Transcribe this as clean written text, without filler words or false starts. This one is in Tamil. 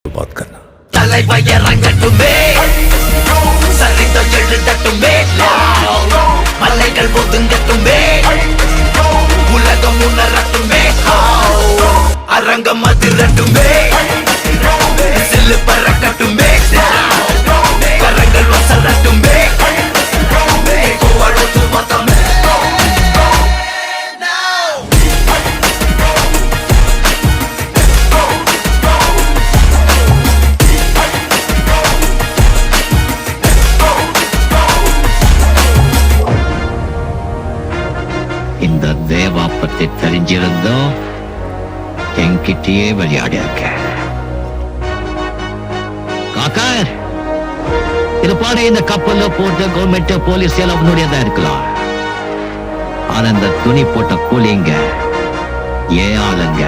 बात करना தலைவயரங்கட்டுமே சரிதம் எழுதட்டுமே மலைகள் ஒதுங்கட்டுமே உலகம் உணரட்டுமே அரங்கம் அதிரட்டுமே சில்லு பறக்கட்டுமே கரங்கள் வசரட்டுமே கோவலத்து மதமே இந்த தேவா பத்தி தெரிஞ்சிருந்தோம் என்கிட்டயே விளையாடி இருக்க காக்கா இது பாரு, இந்த கப்பல்ல போட்ட கவர்மெண்ட் போலீஸ் எல்லாம் உன்னுடையதா இருக்கலாம். ஆனா இந்த துணி போட்ட கூலிங்க ஏன் ஆளுங்க